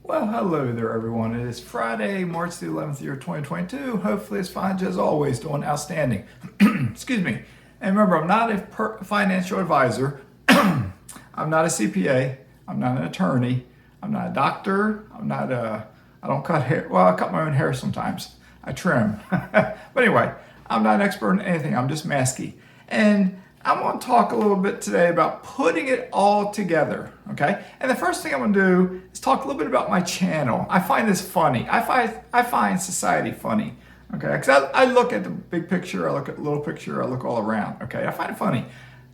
Well, hello there, everyone. It is Friday, March the 11th, year 2022. Hopefully, it's fine as always, doing outstanding. Excuse me. And remember, I'm not a financial advisor. I'm not a CPA. I'm not an attorney. I'm not a doctor. I don't cut hair. Well, I cut my own hair sometimes. I trim. But anyway, I'm not an expert in anything. I'm just masky. And I'm going to talk a little bit today about putting it all together, okay? And the first thing I'm going to do is talk a little bit about my channel. I find this funny. I find society funny, okay? Because I look at the big picture, I look at the little picture, I look all around, okay? I find it funny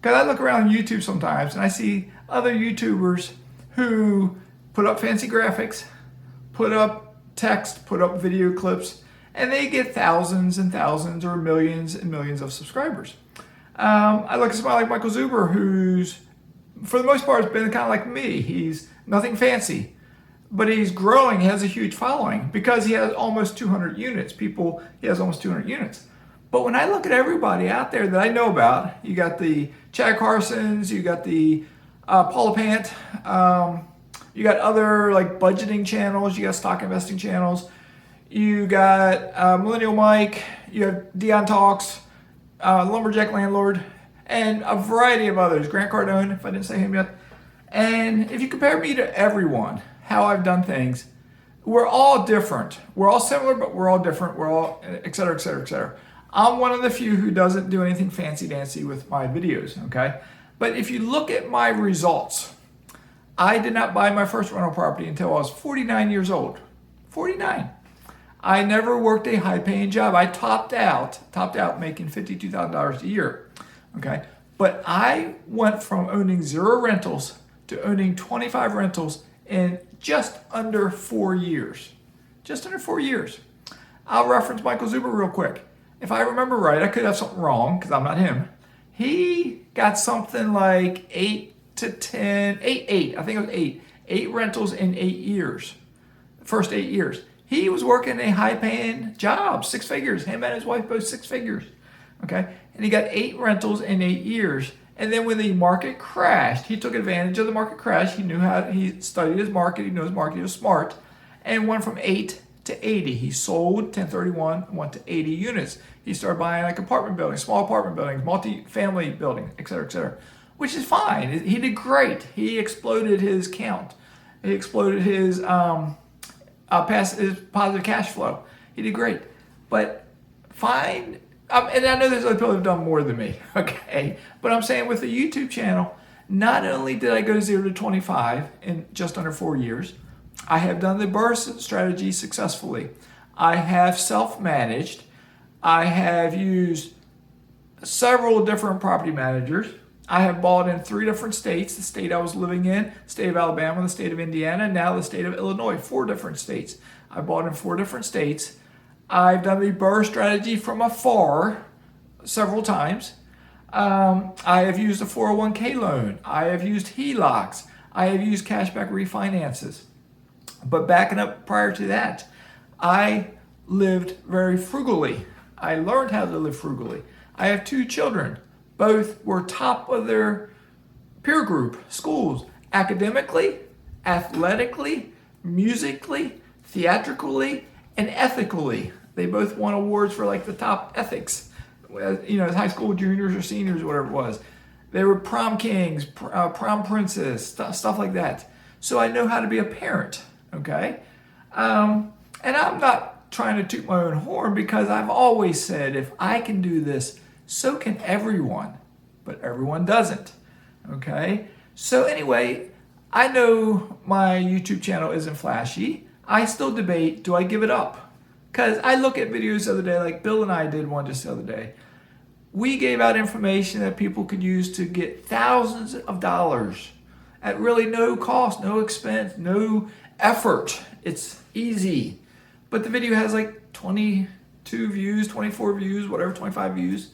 because I look around YouTube sometimes and I see other YouTubers who put up fancy graphics, put up text, put up video clips, and they get thousands and thousands or millions and millions of subscribers. I look at somebody like Michael Zuber, who's, for the most part, has been kind of like me. He's nothing fancy, but he's growing. He has a huge following because he has almost 200 units. He has almost 200 units. But when I look at everybody out there that I know about, you got the Chad Carsons, you got the Paula Pant, you got other like budgeting channels, you got stock investing channels, you got Millennial Mike, you have Dion Talks, Lumberjack Landlord, and a variety of others. Grant Cardone, if I didn't say him yet. And if you compare me to everyone, how I've done things, we're all different. We're all similar, but we're all different. We're all, et cetera, et cetera, et cetera. I'm one of the few who doesn't do anything fancy-dancy with my videos, okay? But if you look at my results, I did not buy my first rental property until I was 49 years old. 49. I never worked a high-paying job. I topped out making $52,000 a year, okay? But I went from owning 0 rentals to owning 25 rentals in just under 4 years. Just under 4 years. I'll reference Michael Zuber real quick. If I remember right, I could have something wrong because I'm not him. He got something like 8 to 10, 8, I think it was 8. 8 rentals in 8 years. First 8 years. He was working a high-paying job, 6 figures. Him and his wife both 6 figures, okay? And he got 8 rentals in 8 years. And then when the market crashed, he took advantage of the market crash. He studied his market. He knew his market. He was smart, and went from 8 to 80. He sold 1031 and went to 80 units. He started buying like apartment buildings, small apartment buildings, multi-family buildings, et cetera, which is fine. He did great. He exploded his count. He exploded his positive cash flow. He did great. But fine, and I know there's other people who've done more than me, okay? But I'm saying with the YouTube channel, not only did I go to 0 to 25 in just under 4 years, I have done the burst strategy successfully. I have self-managed. I have used several different property managers. I have bought in 3 different states, the state I was living in, the state of Alabama, the state of Indiana, and now the state of Illinois, 4 different states. I bought in 4 different states. I've done the BRRRR strategy from afar several times. I have used a 401k loan. I have used HELOCs. I have used cashback refinances. But backing up prior to that, I lived very frugally. I learned how to live frugally. I have 2 children. Both were top of their peer group, schools, academically, athletically, musically, theatrically, and ethically. They both won awards for like the top ethics, as high school juniors or seniors, whatever it was. They were prom kings, prom princes, stuff like that. So I know how to be a parent, okay? And I'm not trying to toot my own horn because I've always said if I can do this, so can everyone, but everyone doesn't, okay? So anyway, I know my YouTube channel isn't flashy. I still debate, do I give it up? Because I look at videos the other day, like Bill and I did one just the other day. We gave out information that people could use to get thousands of dollars at really no cost, no expense, no effort. It's easy. But the video has like 22 views, 24 views, whatever, 25 views.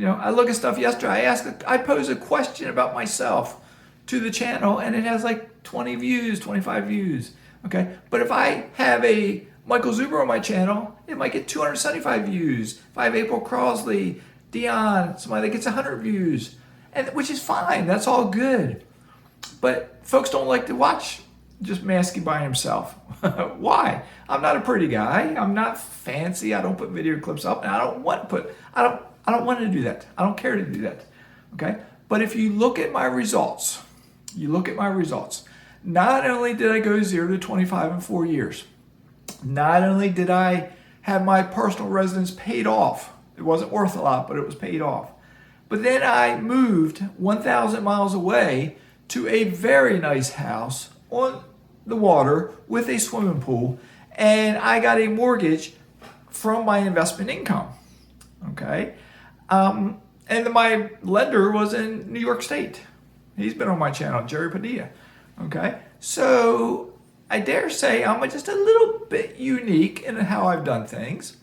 I look at stuff yesterday. I posed a question about myself to the channel, and it has like 20 views, 25 views. Okay, but if I have a Michael Zuber on my channel, it might get 275 views. If I have April Crossley, Dion, somebody that gets 100 views, which is fine. That's all good. But folks don't like to watch just Maskey by himself. Why? I'm not a pretty guy. I'm not fancy. I don't put video clips up, and I don't want to do that. I don't care to do that. Okay? But if you look at my results, not only did I go 0 to 25 in 4 years, not only did I have my personal residence paid off, it wasn't worth a lot, but it was paid off. But then I moved 1,000 miles away to a very nice house on the water with a swimming pool, and I got a mortgage from my investment income. Okay? And my lender was in New York State. He's been on my channel, Jerry Padilla. Okay? So I dare say I'm just a little bit unique in how I've done things.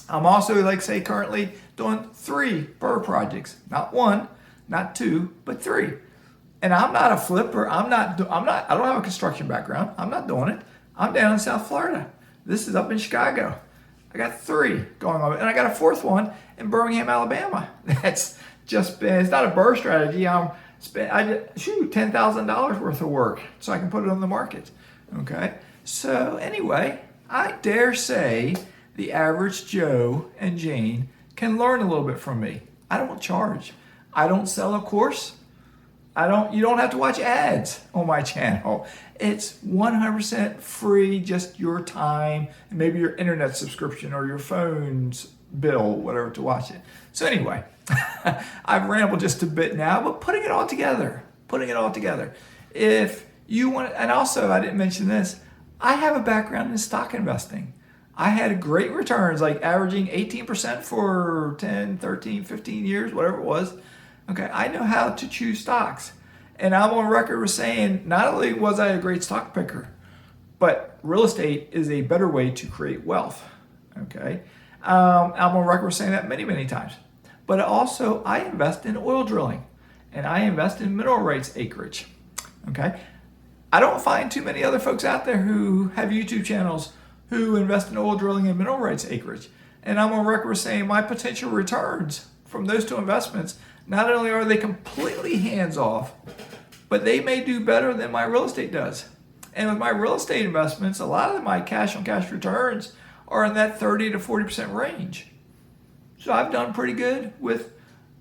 I'm also, like say, currently doing 3 burr projects. Not 1, not 2, but 3. And I'm not a flipper. I don't have a construction background. I'm not doing it. I'm down in South Florida. This is up in Chicago. I got 3 going on. And I got a 4th one in Birmingham, Alabama. That's just been, it's not a burr strategy. I $10,000 worth of work so I can put it on the market. Okay. So anyway, I dare say the average Joe and Jane can learn a little bit from me. I don't charge. I don't sell a course. You don't have to watch ads on my channel. It's 100% free, just your time, and maybe your internet subscription or your phone's bill, whatever, to watch it. So anyway, I've rambled just a bit now, but putting it all together. If you want, and also I didn't mention this, I have a background in stock investing. I had great returns, like averaging 18% for 10, 13, 15 years, whatever it was. Okay, I know how to choose stocks. And I'm on record with saying, not only was I a great stock picker, but real estate is a better way to create wealth. Okay, I'm on record with saying that many, many times. But also, I invest in oil drilling, and I invest in mineral rights acreage. Okay, I don't find too many other folks out there who have YouTube channels who invest in oil drilling and mineral rights acreage. And I'm on record with saying my potential returns from those 2 investments, not only are they completely hands-off, but they may do better than my real estate does. And with my real estate investments, a lot of my cash-on-cash returns are in that 30 to 40% range. So I've done pretty good with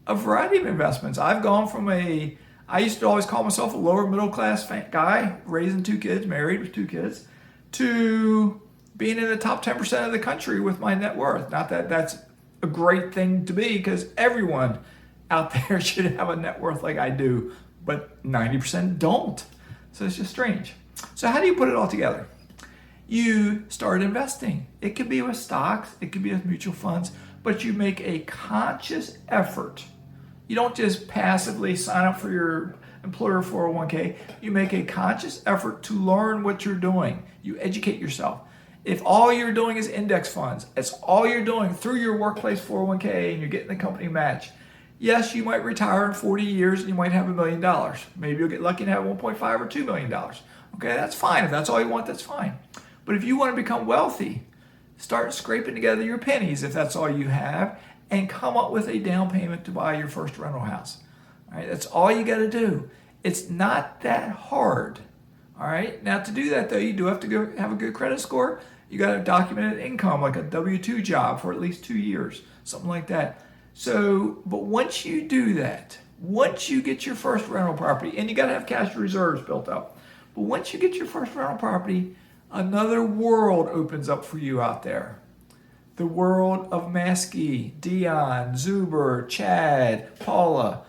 a variety of investments. I've gone from I used to always call myself a lower middle-class guy, raising 2 kids, married with 2 kids, to being in the top 10% of the country with my net worth. Not that that's a great thing to be, because everyone out there should have a net worth like I do, but 90% don't. So it's just strange. So how do you put it all together? You start investing. It could be with stocks, it could be with mutual funds, but you make a conscious effort. You don't just passively sign up for your employer 401k. You make a conscious effort to learn what you're doing. You educate yourself. If all you're doing is index funds, it's all you're doing through your workplace 401k and you're getting the company match, yes, you might retire in 40 years and you might have $1 million. Maybe you'll get lucky and have 1.5 or $2 million. Okay, that's fine. If that's all you want, that's fine. But if you want to become wealthy, start scraping together your pennies if that's all you have, and come up with a down payment to buy your first rental house. All right, that's all you got to do. It's not that hard. All right, now to do that though, you do have to go have a good credit score. You got to documented income, like a W-2 job for at least 2 years, something like that. So, but once you do that, once you get your first rental property, and you got to have cash reserves built up, but once you get your first rental property, another world opens up for you out there. The world of Mazske, Dion, Zuber, Chad, Paula,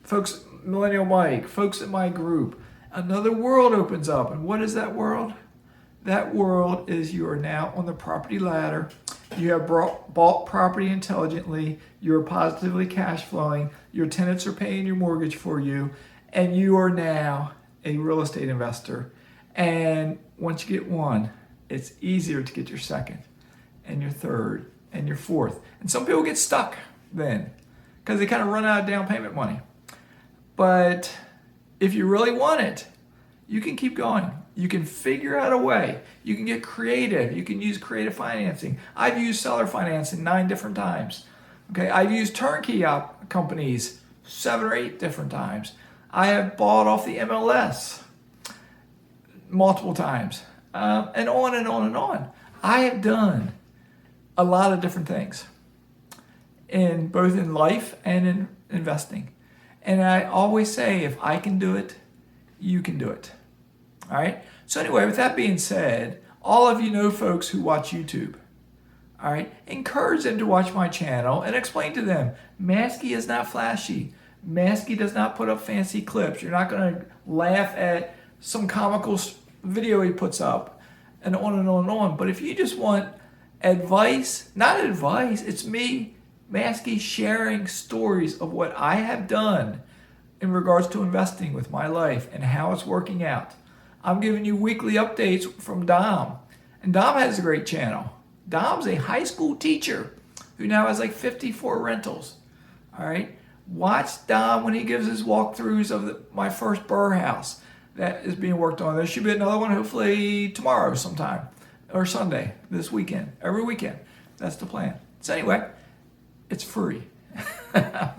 folks, Millennial Mike, folks in my group. Another world opens up. And what is that world? That world is you are now on the property ladder. You have bought property intelligently. You're positively cash flowing. Your tenants are paying your mortgage for you. And you are now a real estate investor. And once you get one, it's easier to get your second and your third and your fourth. And some people get stuck then because they kind of run out of down payment money. But if you really want it, you can keep going. You can figure out a way. You can get creative. You can use creative financing. I've used seller financing 9 different times. Okay, I've used turnkey companies 7 or 8 different times. I have bought off the MLS multiple times, and on and on and on. I have done a lot of different things in both in life and in investing. And I always say, if I can do it, you can do it. All right. So anyway, with that being said, all of you know folks who watch YouTube. All right. Encourage them to watch my channel and explain to them, Mazske is not flashy. Mazske does not put up fancy clips. You're not going to laugh at some comical video he puts up and on and on and on. But if you just want advice, not advice, it's me, Mazske, sharing stories of what I have done in regards to investing with my life and how it's working out. I'm giving you weekly updates from Dom. And Dom has a great channel. Dom's a high school teacher who now has like 54 rentals. All right. Watch Dom when he gives his walkthroughs of my first burr house that is being worked on. There should be another one hopefully tomorrow sometime or Sunday this weekend, every weekend. That's the plan. So anyway, it's free.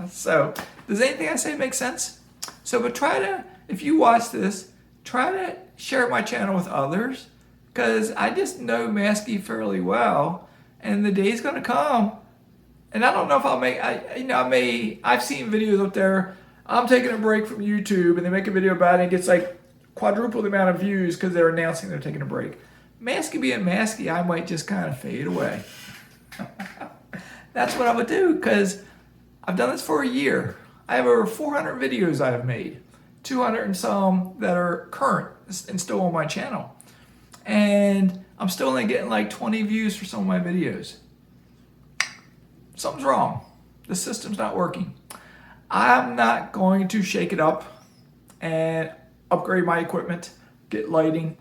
So does anything I say make sense? So, but try to, if you watch this, try to share my channel with others, because I just know Mazske fairly well, and the day's going to come. And I don't know if I'll make, I've seen videos up there. I'm taking a break from YouTube, and they make a video about it. And it gets like quadruple the amount of views because they're announcing they're taking a break. Mazske being Mazske, I might just kind of fade away. That's what I would do, because I've done this for a year. I have over 400 videos I have made, 200 and some that are current and still on my channel. And I'm still only getting like 20 views for some of my videos. Something's wrong. The system's not working. I'm not going to shake it up and upgrade my equipment, get lighting,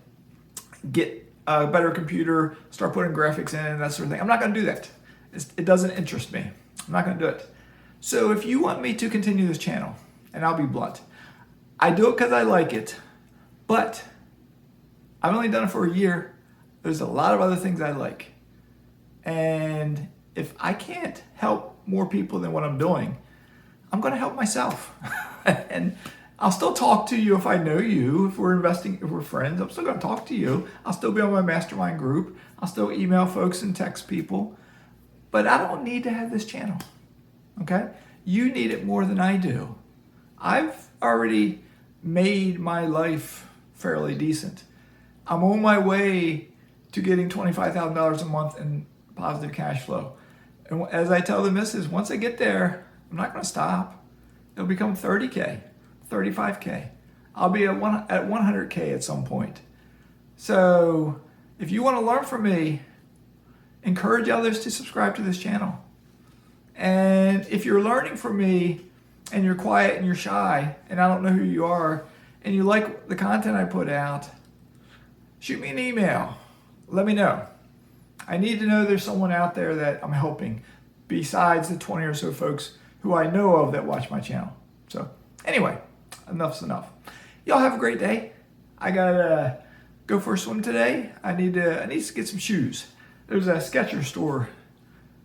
get a better computer, start putting graphics in and that sort of thing. I'm not going to do that. It doesn't interest me. I'm not going to do it. So if you want me to continue this channel, and I'll be blunt, I do it because I like it, but I've only done it for a year. There's a lot of other things I like. And if I can't help more people than what I'm doing, I'm going to help myself. And I'll still talk to you if I know you, if we're investing, if we're friends. I'm still going to talk to you. I'll still be on my mastermind group. I'll still email folks and text people. But I don't need to have this channel. Okay? You need it more than I do. I've already made my life fairly decent. I'm on my way to getting $25,000 a month in positive cash flow. And as I tell the missus, once I get there, I'm not going to stop. It'll become 30K, 35K. I'll be at 100K at some point. So if you want to learn from me, encourage others to subscribe to this channel. And if you're learning from me and you're quiet and you're shy and I don't know who you are and you like the content I put out, shoot me an email. Let me know. I need to know there's someone out there that I'm helping besides the 20 or so folks who I know of that watch my channel. So anyway, enough's enough. Y'all have a great day. I gotta go for a swim today. I need to get some shoes. There's a Skechers store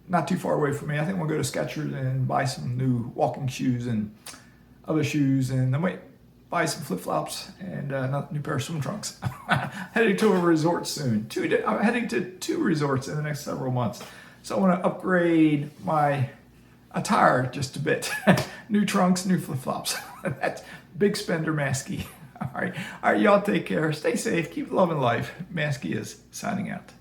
not too far away from me. I think we'll go to Skechers and buy some new walking shoes and other shoes, and I might buy some flip-flops and a new pair of swim trunks. Heading to a resort soon. I'm heading to 2 resorts in the next several months. So I want to upgrade my attire just a bit. New trunks, new flip-flops. That's big spender Mazske. All right, y'all take care. Stay safe. Keep loving life. Mazske is signing out.